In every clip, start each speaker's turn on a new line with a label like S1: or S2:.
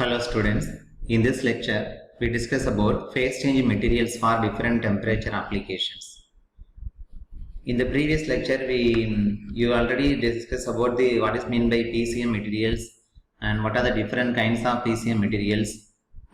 S1: Hello students, in this lecture we discuss about phase change materials for different temperature applications. In the previous lecture you already discussed about what is meant by PCM materials and what are the different kinds of PCM materials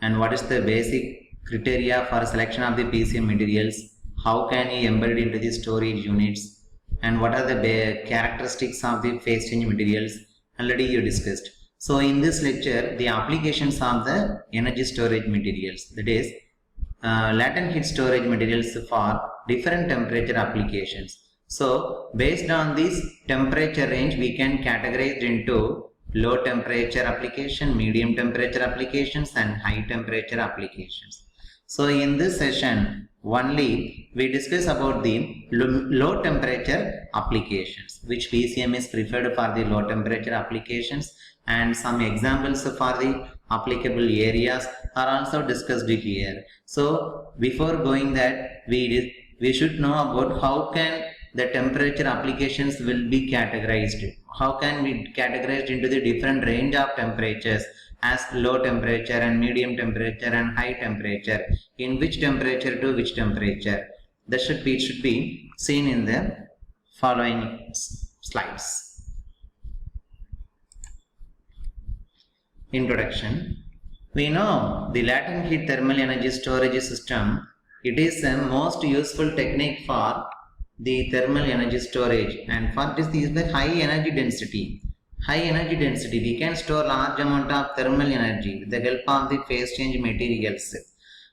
S1: and what is the basic criteria for selection of the PCM materials, how can we embed it into the storage units, and what are the characteristics of the phase change materials already you discussed. So in this lecture, the applications of the energy storage materials, that is latent heat storage materials for different temperature applications. So based on this temperature range, we can categorize into low temperature application, medium temperature applications and high temperature applications. So in this session, only we discuss about the low temperature applications, which PCM is preferred for the low temperature applications, and some examples for the applicable areas are also discussed here. So before going that, we should know about how can the temperature applications will be categorized. How can we categorize into the different range of temperatures as low temperature and medium temperature and high temperature, in which temperature to which temperature. That should be seen in the following slides. Introduction. We know the latent heat thermal energy storage system. It is the most useful technique for the thermal energy storage, and for this is the high energy density. High energy density, we can store large amount of thermal energy with the help of the phase change materials.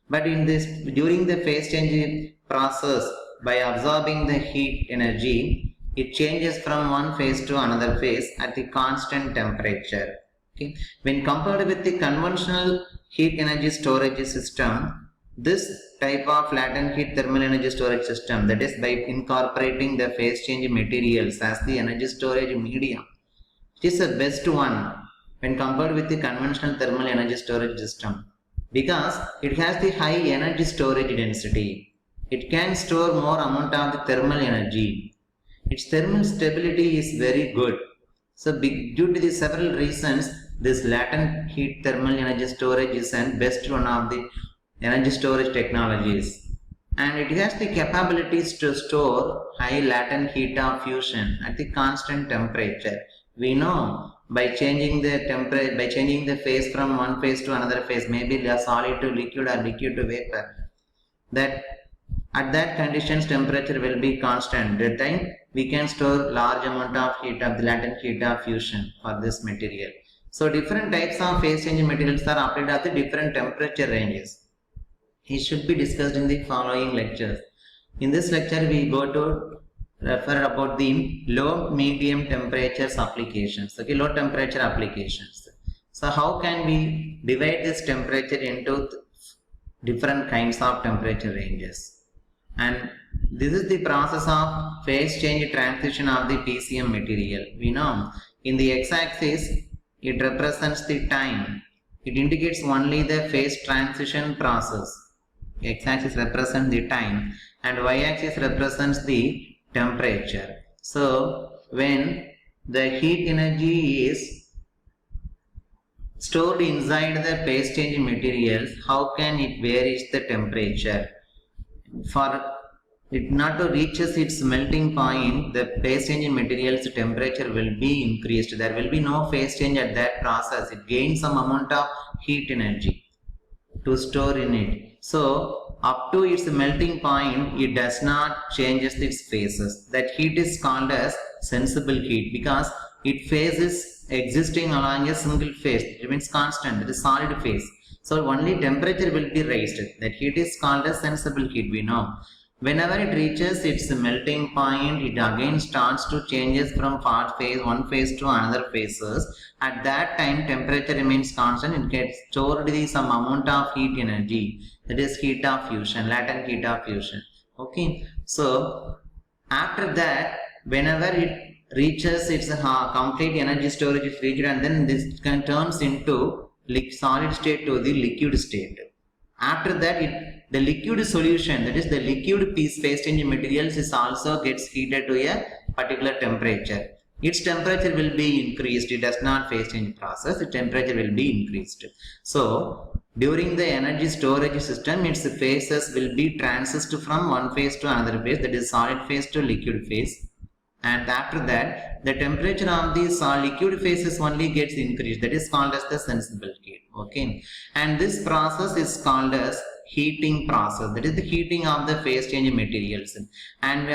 S1: But during the phase change process, by absorbing the heat energy, it changes from one phase to another phase at the constant temperature. Okay. When compared with the conventional heat energy storage system, this type of latent heat thermal energy storage system, that is by incorporating the phase change materials as the energy storage medium, it is the best one when compared with the conventional thermal energy storage system, because it has the high energy storage density. It can store more amount of the thermal energy. Its thermal stability is very good. So due to the several reasons, this latent heat thermal energy storage is the best one of the energy storage technologies, and it has the capabilities to store high latent heat of fusion at the constant temperature. We know by changing the temperature, by changing the phase from one phase to another phase, maybe a solid to liquid or liquid to vapor, that at that conditions temperature will be constant. That time we can store large amount of heat of the latent heat of fusion for this material. So different types of phase change materials are applied at the different temperature ranges. It should be discussed in the following lectures. In this lecture, we go to refer about the low medium temperatures applications. Okay, low temperature applications. So how can we divide this temperature into different kinds of temperature ranges? And this is the process of phase change transition of the PCM material. We know in the x-axis it represents the time. It indicates only the phase transition process. X-axis represents the time and y-axis represents the temperature. So when the heat energy is stored inside the phase change materials, how can it varies the temperature? For it not to reaches its melting point, the phase change materials temperature will be increased. There will be no phase change at that process. It gains some amount of heat energy to store in it. So up to its melting point, it does not changes its phases. That heat is called as sensible heat because it phases existing along a single phase. It remains constant. It is solid phase. So only temperature will be raised. That heat is called as sensible heat. We know. Whenever it reaches its melting point, it again starts to changes from one phase to another phases. At that time, temperature remains constant. It gets stored some amount of heat energy. That is heat of fusion, latent heat of fusion. Okay. So after that, whenever it reaches its complete energy storage is reached, and then this turns into solid state to the liquid state. After that, the liquid solution, that is the liquid phase change materials, is also gets heated to a particular temperature. its temperature will be increased. It does not phase change process. The temperature will be increased. So during the energy storage system, its phases will be transited from one phase to another phase, that is solid phase to liquid phase. And after that, the temperature of the liquid phases only gets increased. That is called as the sensible heat. Okay, and this process is called as heating process. That is the heating of the phase change materials. And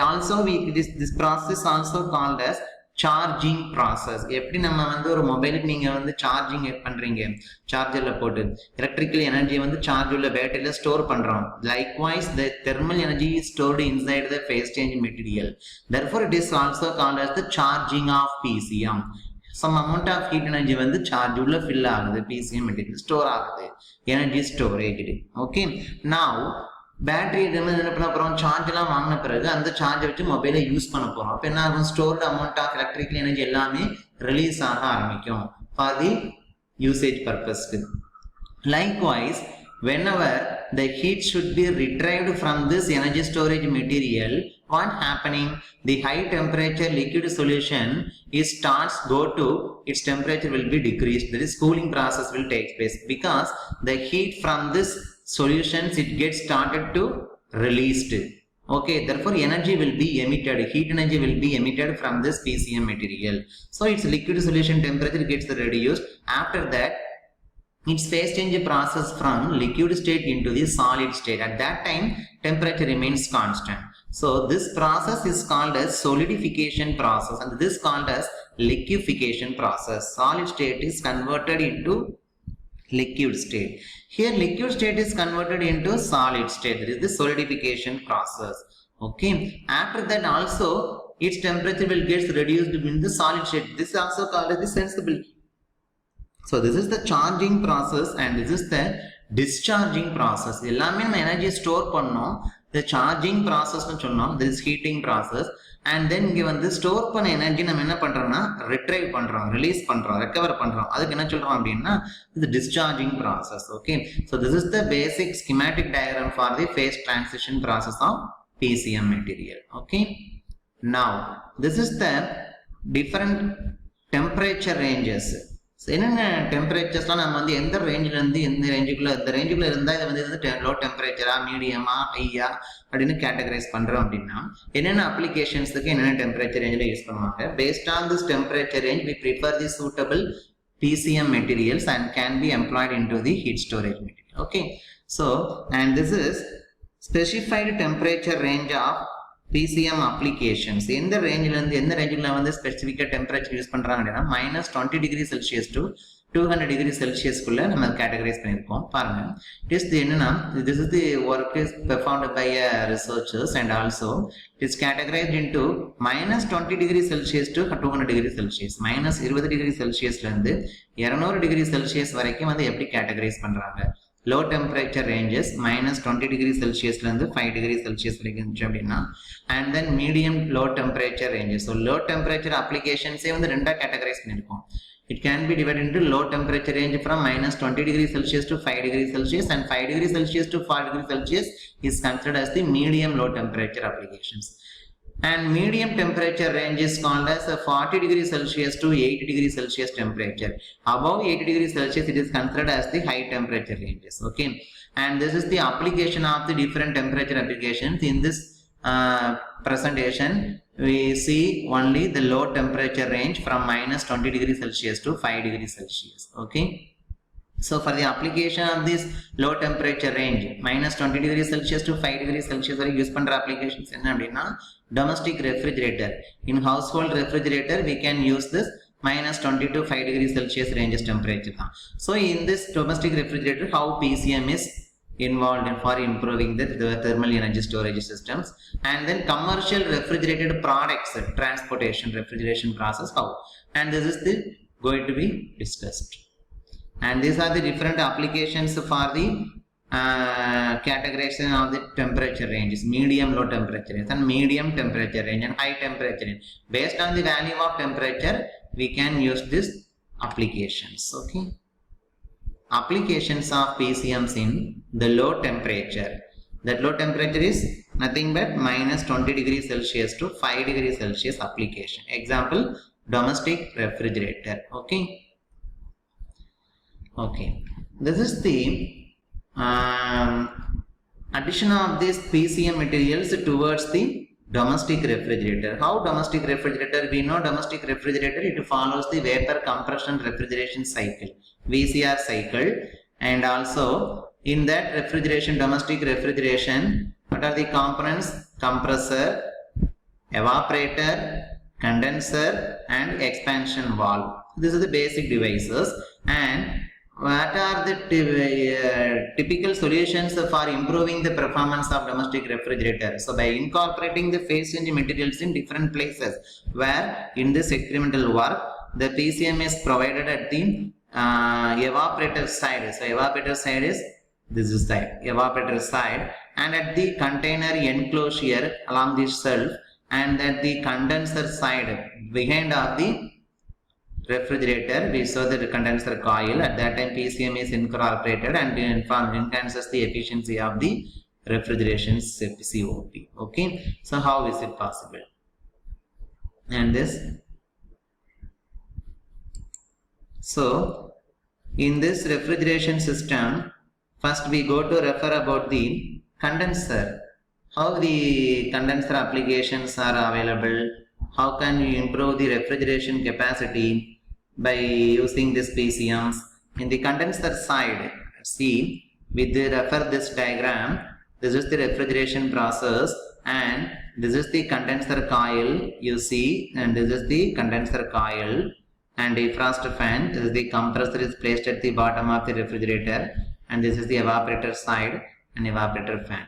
S1: this process also called as charging process. எப்படி நம்ம வந்து ஒரு மொபைலுக்கு நீங்க வந்து charging பண்றீங்க, சார்ஜர்ல போட்டு electrical energy வந்து சார்ஜ் உள்ள பேட்டரியில ஸ்டோர் பண்றோம். Likewise, the thermal energy is stored inside the phase change material. Therefore, it is also called as the charging of PCM. Some amount of heat energy வந்து charge உள்ள fill ஆகுது, PCM material store ஆகுது, energy storage. Okay, now battery என்ன பண்ண போறோம், charge எல்லாம் வாங்கின பிறகு அந்த சார்ஜை வச்சு மொபைலை யூஸ் பண்ண போறோம். அப்ப என்ன ஆகும், stored amount of electrical energy எல்லாமே ரிலீஸ் ஆக ஆரம்பிக்கும் ஃபார் தி யூசேஜ் பர்பஸ்க்கு. Likewise, whenever the heat should be retrieved from this energy storage material, what happening, the high temperature liquid solution its temperature will be decreased. That is cooling process will take place, because the heat from this solutions it gets started to released. Okay, therefore energy will be emitted, heat energy will be emitted from this PCM material. So its liquid solution temperature gets reduced. After that, its phase change process from liquid state into the solid state. At that time, temperature remains constant. So this process is called as solidification process, and this is called as liquefaction process. Solid state is converted into liquid state. Here liquid state is converted into solid state. That is the solidification process. Okay, after that also its temperature will get reduced in the solid state. This is also called as the sensible. So this is the charging process and this is the discharging process. எல்லாமே நம்ம energy store பண்ணோம், the charging process னு சொன்னோம், this heating process. And then இங்க வந்து store பண்ண energy நம்ம என்ன பண்றோம்னா ரிட்ரைவ் பண்றோம், ரிலீஸ் பண்றோம், ரெக்கவர் பண்றோம். அதுக்கு என்ன சொல்றோம் அப்படின்னா இது discharging process. Okay, so this is the basic schematic diagram for the phase transition process of PCM material. Okay, now this is the different temperature ranges. என்னென்ன டெம்பரேச்சர்ஸ்லாம் நம்ம வந்து எந்த ரேஞ்சில இருந்து எந்த ரேஞ்சுக்குள்ள இருந்தா இதை வந்து லோ டெம்பரேச்சரா, மீடியமா, ஹையா அப்படின்னு கேட்டகரைஸ் பண்றோம் அப்படின்னா என்னென்ன அப்ளிகேஷன்ஸுக்கு என்னென்ன டெம்பரேச்சர் ரேஞ்சில் யூஸ் பண்ணுவாங்க. Based on this temperature range we prefer the suitable PCM materials and can be employed into the heat storage material. Okay, so and this is specified temperature range of PCM applications. எந்த ரேஞ்சில இருந்து எந்த ரேஞ்சில வந்து ஸ்பெசிஃபிக்கா temperature use பண்றாங்க அப்படின்னா -20 degree Celsius to 200 degree செல்சியஸ்க்குள்ள நம்ம categorise பண்ணியிருக்கோம். பாருங்க, டெஸ்ட் என்னன்னா this is the work is performed by researchers and also it's categorized into -20 degree Celsius to 200 degree Celsius. -20 degree செல்சியஸ்ல இருந்து 200 டிகிரி செல்சியஸ் வரைக்கும் வந்து எப்படி கேட்டகரைஸ் பண்றாங்க. low temperature ranges -20 degree Celsius ல இருந்து 5 degree Celsius வரைக்கும் இருந்துச்சு அப்படின்னா, and then medium low temperature ranges. So low temperature applications வந்து ரெண்டா கேட்டகரைஸ் பண்ணிருக்கோம். It can be divided into low temperature range from -20 degree Celsius to 5 degree Celsius, and 5 degree Celsius to 4 degree Celsius is considered as the medium low temperature applications. And medium temperature range is called as 40 degree Celsius to 80 degree Celsius temperature. Above 80 degree Celsius, it is considered as the high temperature ranges. Okay, and this is the application of the different temperature applications. In this presentation, we see only the low temperature range from -20 degree Celsius to 5 degree Celsius. Okay. So for the application of this low temperature range -20 degree Celsius to 5 degree Celsius வரை use பண்ற applications என்ன அப்படின்னா domestic refrigerator. In household refrigerator we can use this -20 to 5 degree Celsius ranges temperature. So in this domestic refrigerator, how PCM is involved for improving the thermal energy storage systems. And then commercial refrigerated products, transportation refrigeration process, how, and this is the going to be discussed. And these are the different applications for the categorization of the temperature ranges: medium low temperature range and medium temperature range and high temperature range. Based on the value of temperature, we can use these applications. Okay, applications of PCMs in the low temperature. That low temperature is nothing but -20 degree Celsius to 5 degree Celsius application. Example, domestic refrigerator. Okay. This is the addition of these PCM materials towards the domestic refrigerator. How domestic refrigerator? We know domestic refrigerator, it follows the vapor compression refrigeration cycle, VCR cycle, and also in that refrigeration, domestic refrigeration, what are the components? Compressor, evaporator, condenser, and expansion valve. These are the basic devices. And what are the typical solutions for improving the performance of domestic refrigerator? So by incorporating the phase change materials in different places, where in this experimental work the PCM is provided at the evaporator side. So evaporator side is this is the evaporator side, and at the container enclosure along the shelf, and at the condenser side behind of the refrigerator, we saw the condenser coil. At that time PCM is incorporated and enhances the efficiency of the refrigeration COP. Okay, so how is it possible? And this, so in this refrigeration system, first we go to refer about the condenser, how the condenser applications are available, how can you improve the refrigeration capacity by using this PCMs. In the condenser side, see, with the refer this diagram, this is the refrigeration process, and this is the condenser coil you see, and this is the condenser coil, and defrost fan. This is the compressor is placed at the bottom of the refrigerator, and this is the evaporator side and evaporator fan.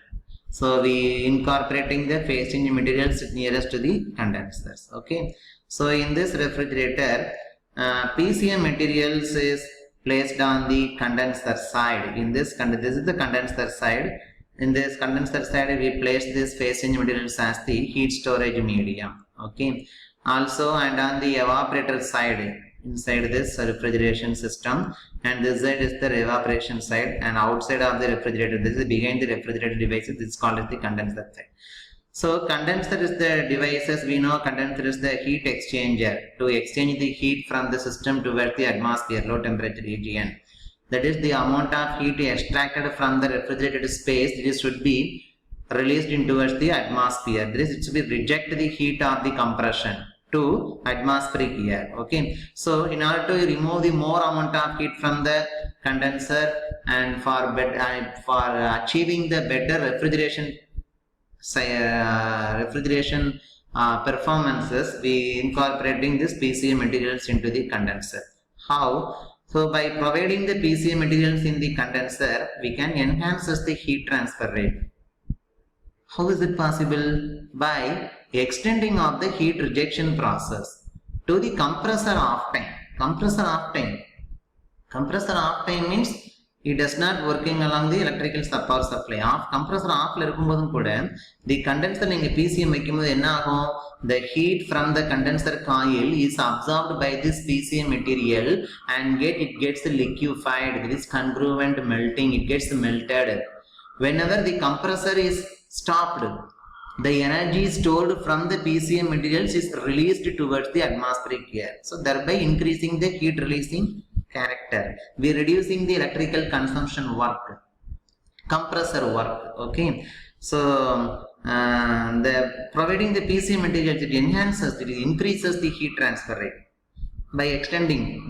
S1: So we incorporating the phase change materials nearest to the condensers. Okay, so in this refrigerator, PCM materials is placed on the condenser side. In this is the condenser side. In this condenser side, we place this phase change materials as the heat storage medium. Okay. Also, and on the evaporator side, inside this refrigeration system, and this side is the evaporation side, and outside of the refrigerator, this is behind the refrigerator devices, this is called as the condenser side. So condenser is the devices, we know condenser is the heat exchanger to exchange the heat from the system towards the atmosphere, low temperature region. That is the amount of heat extracted from the refrigerated space, this should be released towards the atmosphere. This it should be reject the heat of the compression to atmospheric air. Okay, so in order to remove the more amount of heat from the condenser, and for achieving the better refrigeration performances, we incorporating this PCM materials into the condenser. How? So by providing the PCM materials in the condenser, we can enhance the heat transfer rate. How is it possible? By extending of the heat rejection process to the compressor off time. Compressor off time means it does not working along the electrical power supply. Compressor off the condenser in PCM the heat from the condenser coil is absorbed by this PCM material and it gets liquefied. This congruent melting, it gets melted. Whenever the compressor is stopped, the energy stored from the PCM materials is released towards the atmospheric air. So thereby increasing the heat releasing character. We are reducing the electrical consumption work, compressor work. Okay, so providing the PCM materials, it enhances, it increases the heat transfer rate by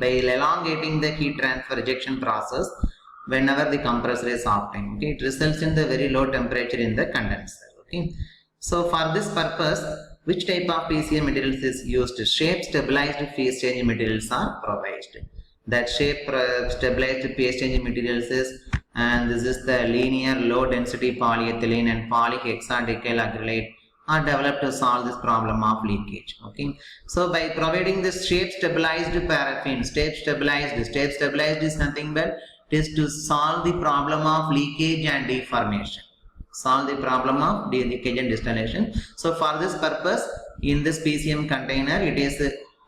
S1: elongating the heat transfer rejection process whenever the compressor is off time. Okay, it results in the very low temperature in the condenser. Okay, so for this purpose, which type of PCM materials is used? Shape stabilized phase change materials are provided. That shape stabilized phase change materials is, and this is the linear low density polyethylene and polyhexadecyl acrylate are developed to solve this problem of leakage. Okay, so by providing this shape stabilized paraffin, shape stabilized is nothing but it is to solve the problem of leakage and deformation. Solve the problem of leakage and distillation. So for this purpose, in this PCM container, it is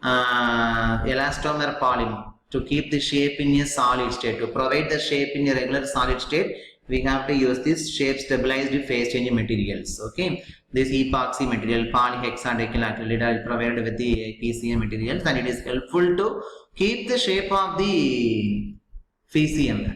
S1: elastomer polymer to keep the shape in a solid state. To provide the shape in a regular solid state, we have to use this shape stabilized phase change materials. Okay, this epoxy material, polyhexadecyl acrylate, are provided with the PCM materials, and it is helpful to keep the shape of the PCM.